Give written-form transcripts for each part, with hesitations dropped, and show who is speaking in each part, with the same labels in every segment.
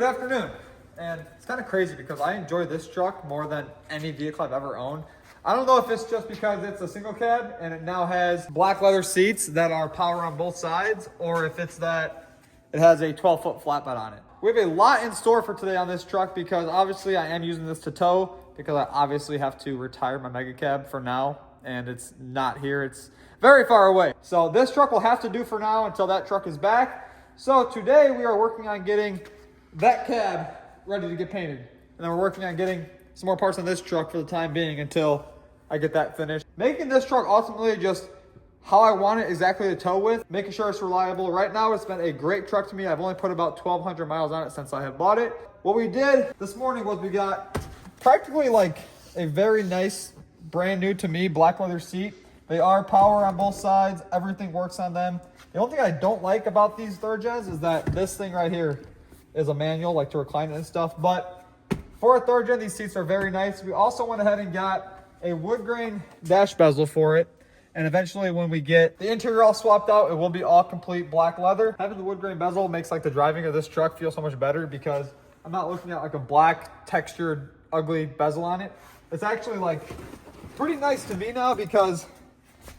Speaker 1: afternoon. And it's kind of crazy because I enjoy this truck more than any vehicle I've ever owned. I don't know if it's just because it's a single cab and it now has black leather seats that are power on both sides, or if it's that it has a 12-foot flatbed on it. We have a lot in store for today on this truck because obviously I am using this to tow because I obviously have to retire my mega cab for now, and it's not here. It's very far away. So this truck will have to do for now until that truck is back. So today we are working on getting that cab ready to get painted. And then we're working on getting some more parts on this truck for the time being until I get that finished. Making this truck ultimately just how I want it exactly to tow with, making sure it's reliable. Right now, it's been a great truck to me. I've only put about 1,200 miles on it since I have bought it. What we did this morning was we got practically like a very nice, brand new to me, black leather seat. They are power on both sides. Everything works on them. The only thing I don't like about these third gens is that this thing right here is a manual, like to recline it and stuff. But for a third gen, these seats are very nice. We also went ahead and got a wood grain dash bezel for it. And eventually when we get the interior all swapped out, it will be all complete black leather. Having the wood grain bezel makes like the driving of this truck feel so much better because I'm not looking at like a black textured ugly bezel on it. It's actually like pretty nice to me now because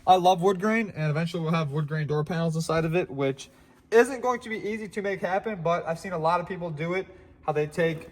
Speaker 1: I love wood grain, and eventually we'll have wood grain door panels inside of it, which isn't going to be easy to make happen, but I've seen a lot of people do it, how they take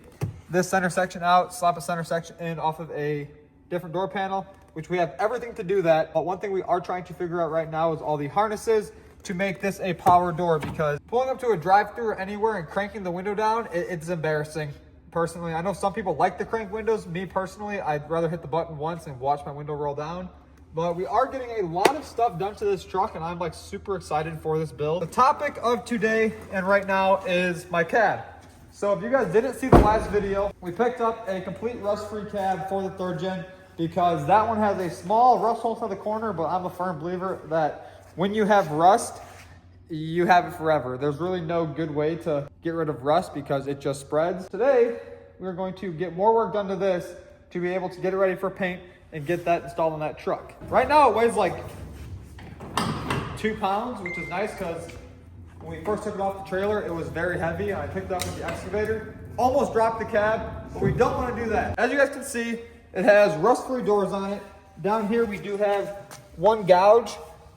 Speaker 1: this center section out, slap a center section in off of a different door panel, which we have everything to do that. But one thing we are trying to figure out right now is all the harnesses to make this a power door, because pulling up to a drive-thru or anywhere and cranking the window down, it's embarrassing. Personally, I know some people like the crank windows. Me personally, I'd rather hit the button once and watch my window roll down. But we are getting a lot of stuff done to this truck, and I'm like super excited for this build. The topic of today and right now is my cab. So if you guys didn't see the last video, we picked up a complete rust-free cab for the third gen because that one has a small rust hole to the corner, but I'm a firm believer that when you have rust, you have it forever. There's really no good way to get rid of rust because it just spreads. Today, we're going to get more work done to this to be able to get it ready for paint and get that installed on that truck. Right now it weighs like 2 pounds, which is nice because when we first took it off the trailer, it was very heavy. I picked it up with the excavator, almost dropped the cab, but we don't want to do that. As you guys can see, it has rust-free doors on it. Down here we do have one gouge,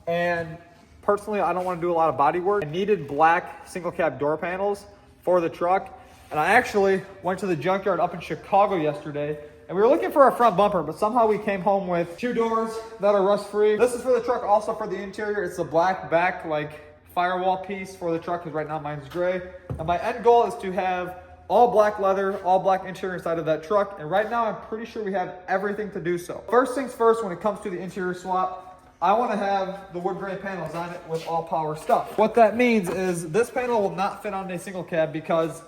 Speaker 1: and personally I don't want to do a lot of body work. I needed black single cab door panels for the truck, and I actually went to the junkyard up in Chicago yesterday, and we were looking for a front bumper, but somehow we came home with 2 doors that are rust-free. This is for the truck, also for the interior. It's the black back, like, firewall piece for the truck, because right now mine's gray. And my end goal is to have all black leather, all black interior inside of that truck. And right now, I'm pretty sure we have everything to do so. First things first, when it comes to the interior swap, I want to have the wood grain panels on it with all power stuff. What that means is this panel will not fit on a single cab because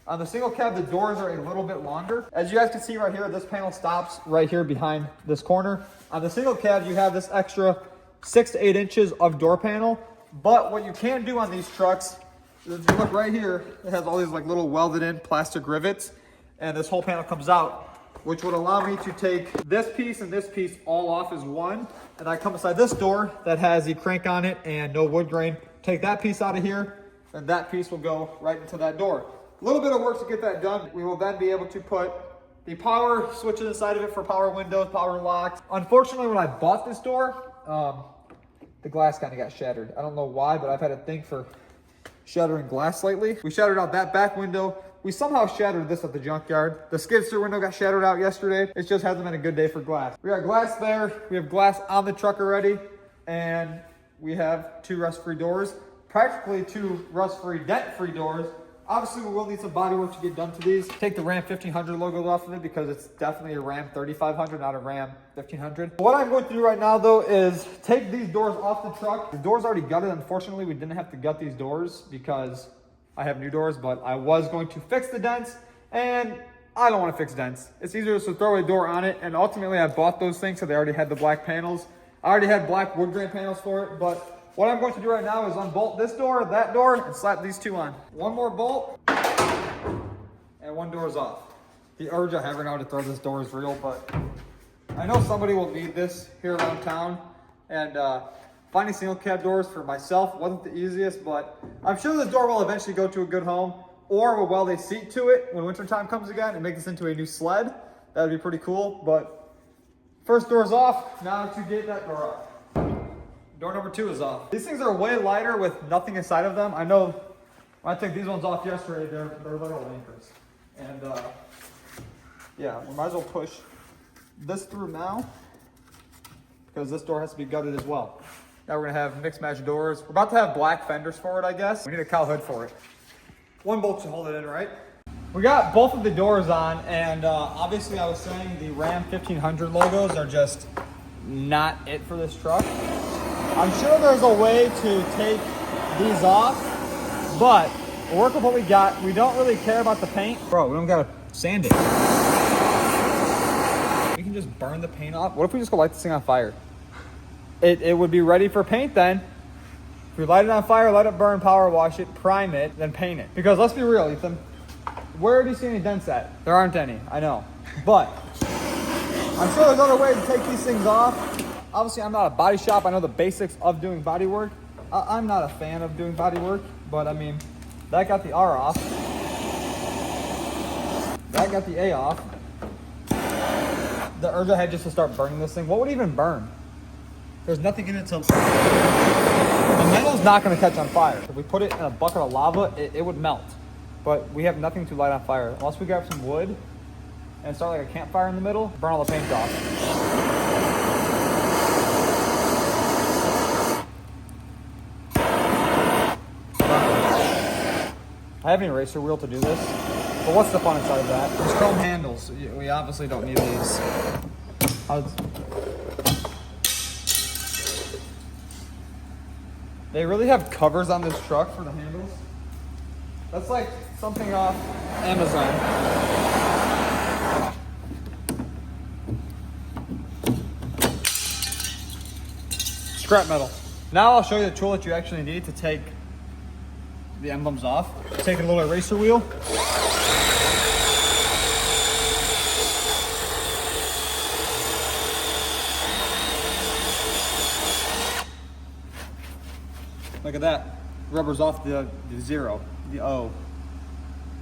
Speaker 1: on the single cab, the doors are a little bit longer. As you guys can see right here, this panel stops right here behind this corner. On the single cab, you have this extra 6 to 8 inches of door panel. But what you can do on these trucks, is if you look right here, it has all these like little welded in plastic rivets, and this whole panel comes out, which would allow me to take this piece and this piece all off as one. And I come inside this door that has the crank on it and no wood grain, take that piece out of here, and that piece will go right into that door. A little bit of work to get that done. We will then be able to put the power switches inside of it for power windows, power locks. Unfortunately, when I bought this door, the glass kind of got shattered. I don't know why, but I've had a thing for shattering glass lately. We shattered out that back window. We somehow shattered this at the junkyard. The skid steer window got shattered out yesterday. It just hasn't been a good day for glass. We got glass there. We have glass on the truck already. And we have 2 rust-free doors. Practically 2 rust-free, dent-free doors. Obviously, we will need some body work to get done to these. Take the Ram 1500 logo off of it because it's definitely a Ram 3500, not a Ram 1500. What I'm going to do right now, though, is take these doors off the truck. The door's already gutted. Unfortunately, we didn't have to gut these doors because I have new doors, but I was going to fix the dents, and I don't want to fix dents. It's easier just to throw a door on it, and ultimately, I bought those things so they already had the black panels. I already had black wood grain panels for it, but what I'm going to do right now is unbolt this door, that door, and slap these 2 on. One more bolt, and 1 door is off. The urge I have right now to throw this door is real, but I know somebody will need this here around town. And finding single cab doors for myself wasn't the easiest, but I'm sure this door will eventually go to a good home. Or we'll weld a seat to it when wintertime comes again and make this into a new sled. That'd be pretty cool, but first door's off. Now to get that door off. Door number 2 is off. These things are way lighter with nothing inside of them. I know when I took these ones off yesterday, they're little anchors. And yeah, we might as well push this through now because this door has to be gutted as well. Now we're gonna have mixed match doors. We're about to have black fenders for it, I guess. We need a cowl hood for it. One bolt should hold it in, right? We got both of the doors on, and obviously I was saying the Ram 1500 logos are just not it for this truck. I'm sure there's a way to take these off, but we'll work with what we got. We don't really care about the paint. Bro, we don't gotta sand it. We can just burn the paint off. What if we just go light this thing on fire? It would be ready for paint then. If we light it on fire, let it burn, power wash it, prime it, then paint it. Because let's be real, Ethan. Where do you see any dents at? There aren't any, I know. But I'm sure there's other ways to take these things off. Obviously, I'm not a body shop. I know the basics of doing body work. I'm not a fan of doing body work, but I mean, that got the R off. That got the A off. The urge I had just to start burning this thing. What would even burn? There's nothing in it to... The metal's not going to catch on fire. If we put it in a bucket of lava, it would melt. But we have nothing to light on fire. Unless we grab some wood and start like a campfire in the middle, burn all the paint off. I have an eraser wheel to do this, but what's the fun inside of that? There's chrome handles. We obviously don't need these. They really have covers on this truck for the handles. That's like something off Amazon. Scrap metal. Now I'll show you the tool that you actually need to take the emblems off. Take a little eraser wheel. Look at that. Rubber's off the 0, the O.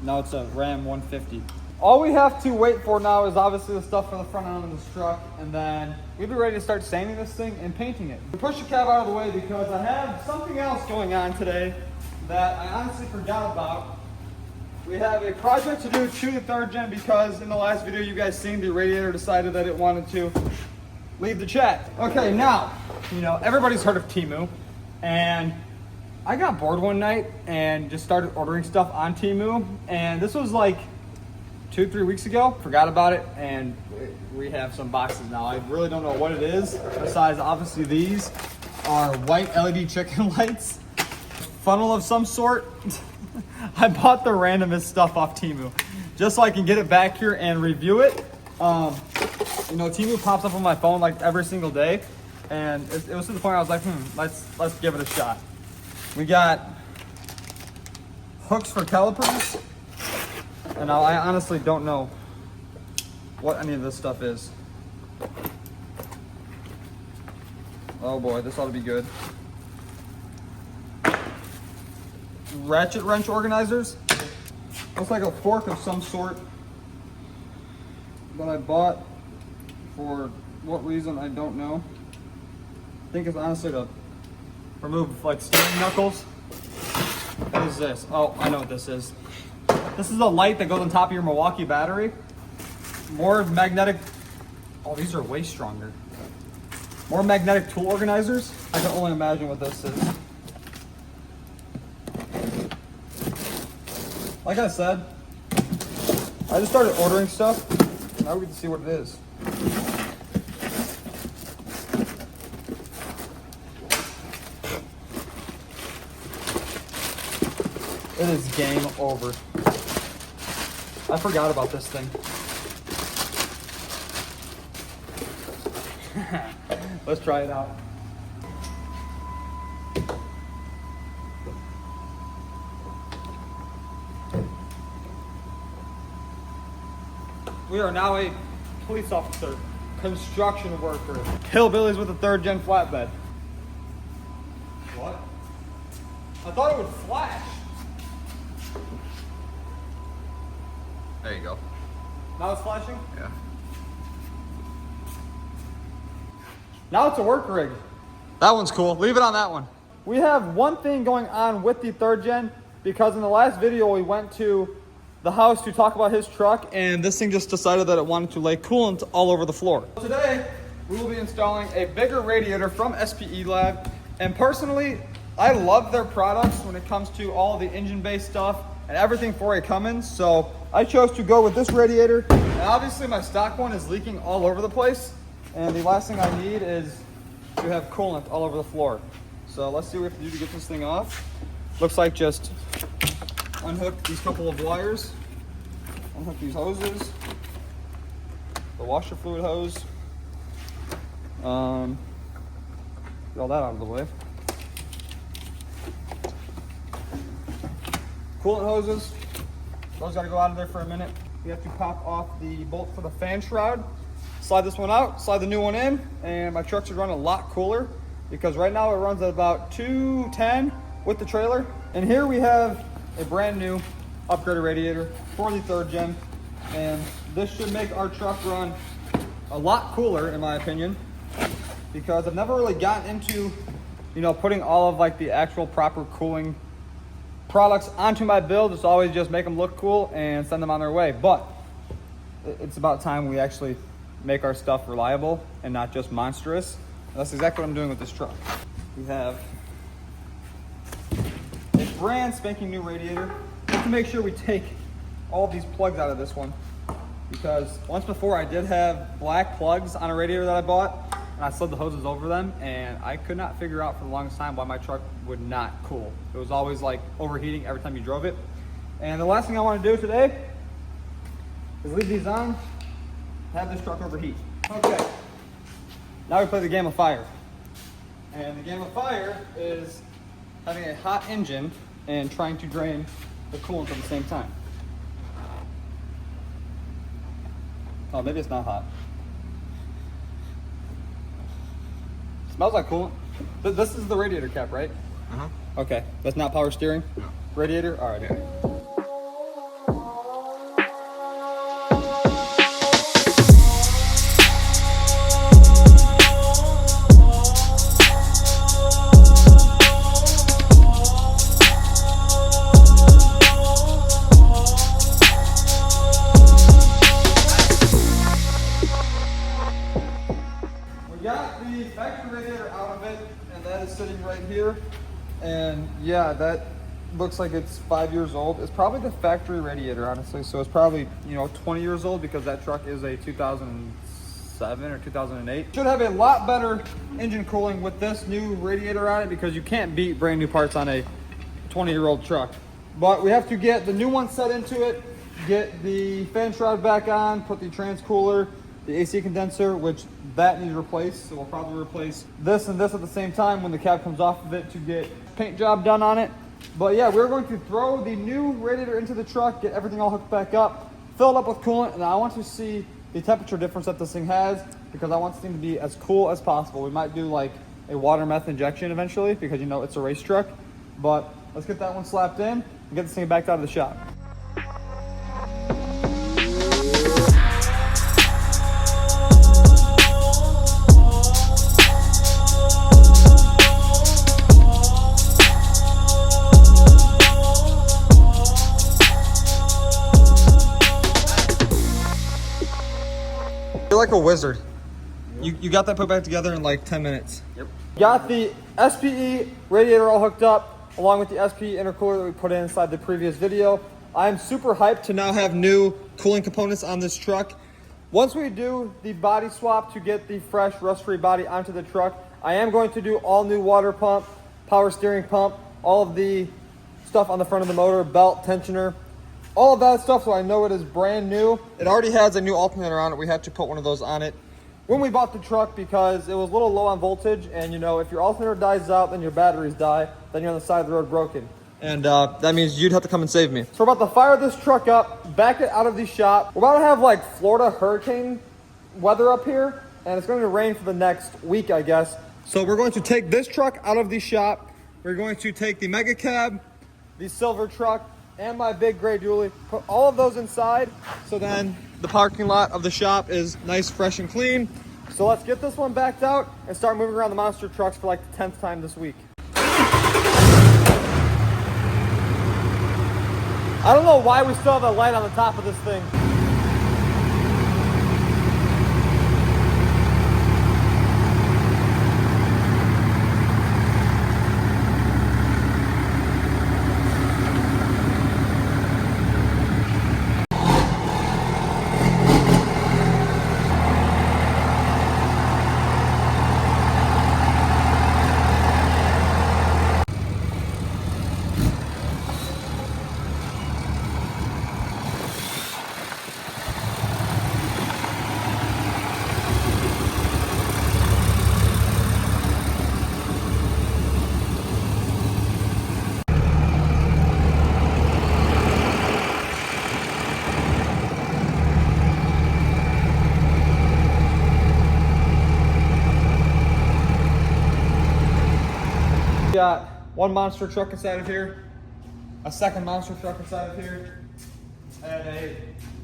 Speaker 1: Now it's a Ram 150. All we have to wait for now is obviously the stuff for the front end of this truck, and then we'll be ready to start sanding this thing and painting it. We push the cab out of the way because I have something else going on today that I honestly forgot about. We have a project to do to the 3rd gen because in the last video you guys seen, the Radiator decided that it wanted to leave the chat. Okay, now, you know, everybody's heard of Temu, and I got bored one night and just started ordering stuff on Temu, and this was like 2-3 weeks ago. Forgot about it, and we have some boxes now. I really don't know what it is, besides obviously these are white LED chicken lights, funnel of some sort. I bought the randomest stuff off Temu just so I can get it back here and review it. You know, Temu pops up on my phone like every single day, and it was to the point where I was like, let's give it a shot. We got hooks for calipers, and now I honestly don't know what any of this stuff is. Oh boy, this ought to be good. Ratchet wrench organizers. Looks like a fork of some sort that I bought for what reason, I don't know. I think it's honestly to remove like steering knuckles. What is this? Oh, I know what this is. This is a light that goes on top of your Milwaukee battery. More magnetic. Oh, these are way stronger. More magnetic tool organizers. I can only imagine what this is. Like I said, I just started ordering stuff. Now we can see what it is. It is game over. I forgot about this thing. Let's try it out. We are now a police officer, construction worker, hillbillies with a 3rd gen flatbed. What? I thought it would flash. There you go. Now it's flashing?
Speaker 2: Yeah.
Speaker 1: Now it's a work rig. That one's cool. Leave it on that one. We have one thing going on with the 3rd gen, because in the last video we went to the house to talk about his truck, and this thing just decided that it wanted to lay coolant all over the floor. Today, we will be installing a bigger radiator from SPE Lab, and personally, I love their products when it comes to all the engine-based stuff and everything for a Cummins, so I chose to go with this radiator, and obviously my stock one is leaking all over the place, and the last thing I need is to have coolant all over the floor. So let's see what we have to do to get this thing off. Looks like just unhook these couple of wires, unhook these hoses, the washer fluid hose, get all that out of the way. Coolant hoses, those gotta go out of there for a minute. We have to pop off the bolt for the fan shroud, slide this one out, slide the new one in, and my truck should run a lot cooler, because right now it runs at about 210 with the trailer. And here we have a brand new upgraded radiator for the 3rd gen, and this should make our truck run a lot cooler in my opinion, because I've never really gotten into, you know, putting all of like the actual proper cooling products onto my build. It's always just make them look cool and send them on their way, but it's about time we actually make our stuff reliable and not just monstrous. That's exactly what I'm doing with this truck. We have a brand spanking new radiator. Just to make sure we take all of these plugs out of this one, because once before I did have black plugs on a radiator that I bought, and I slid the hoses over them, and I could not figure out for the longest time why my truck would not cool. It was always like overheating every time you drove it. And the last thing I want to do today is leave these on, have this truck overheat. Okay, now we play the game of fire. And the game of fire is having a hot engine and trying to drain the coolant at the same time. Oh, maybe it's not hot. Smells like coolant. This is the radiator cap, right?
Speaker 2: Uh-huh.
Speaker 1: Okay, that's not power steering?
Speaker 2: No.
Speaker 1: Radiator? All right.
Speaker 2: Yeah.
Speaker 1: Got the factory radiator out of it, and that is sitting right here. And yeah, that looks like it's 5 years old. It's probably the factory radiator, honestly. So it's probably, you know, 20 years old, because that truck is a 2007 or 2008. Should have a lot better engine cooling with this new radiator on it, because you can't beat brand new parts on a 20-year-old truck. But we have to get the new one set into it, get the fan shroud back on, put the transcooler, the AC condenser, which that needs replaced, so we'll probably replace this and this at the same time when the cap comes off of it to get paint job done on it. But yeah, we're going to throw the new radiator into the truck, get everything all hooked back up, fill it up with coolant, and I want to see the temperature difference that this thing has, because I want this thing to be as cool as possible. We might do like a water meth injection eventually, because you know it's a race truck. But let's get that one slapped in and get this thing back out of the shop. You're like a wizard. You got that put back together in like 10 minutes.
Speaker 2: Yep.
Speaker 1: Got the SPE radiator all hooked up, along with the SPE intercooler that we put inside the previous video. I'm super hyped to now have new cooling components on this truck. Once we do the body swap to get the fresh rust-free body onto the truck, I am going to do all new water pump, power steering pump, all of the stuff on the front of the motor, belt, tensioner, all of that stuff, so I know it is brand new. It already has a new alternator on it. We had to put one of those on it when we bought the truck, because it was a little low on voltage, and you know, if your alternator dies out, then your batteries die, then you're on the side of the road broken. And that means you'd have to come and save me. So we're about to fire this truck up, back it out of the shop. We're about to have like Florida hurricane weather up here, and it's going to rain for the next week, I guess. So we're going to take this truck out of the shop. We're going to take the mega cab, the silver truck, and my big gray dually. Put all of those inside, so then the parking lot of the shop is nice, fresh, and clean. So let's get this one backed out and start moving around the monster trucks for like the 10th time this week. I don't know why we still have a light on the top of this thing. Got one monster truck inside of here, a second monster truck inside of here, and a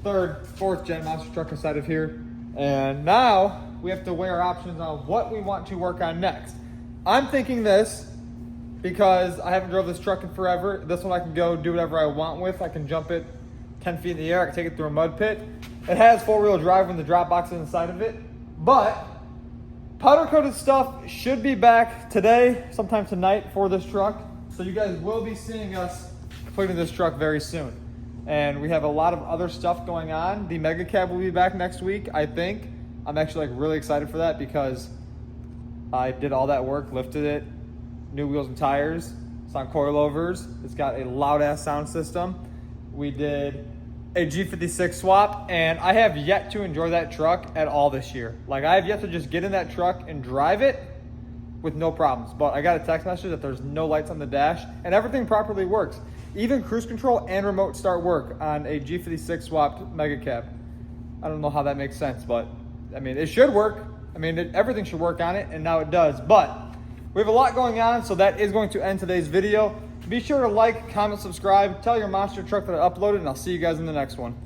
Speaker 1: third, fourth gen monster truck inside of here. And now we have to weigh our options on what we want to work on next. I'm thinking this because I haven't drove this truck in forever. This one I can go do whatever I want with. I can jump it 10 feet in the air. I can take it through a mud pit. It has four-wheel drive when the drop box is inside of it, but powder coated stuff should be back today, sometime tonight for this truck. So you guys will be seeing us completing this truck very soon. And we have a lot of other stuff going on. The Mega Cab will be back next week, I think. I'm actually like really excited for that because I did all that work, lifted it, new wheels and tires. It's on coilovers. It's got a loud ass sound system. We did a G56 swap, and I have yet to enjoy that truck at all this year. Like, I have yet to just get in that truck and drive it with no problems. But I got a text message that there's no lights on the dash and everything properly works. Even cruise control and remote start work on a G56 swapped Mega Cab. I don't know how that makes sense, but I mean, it should work. I mean, everything should work on it, and now it does. But we have a lot going on, so that is going to end today's video. Be sure to like, comment, subscribe, tell your monster truck that I uploaded, and I'll see you guys in the next one.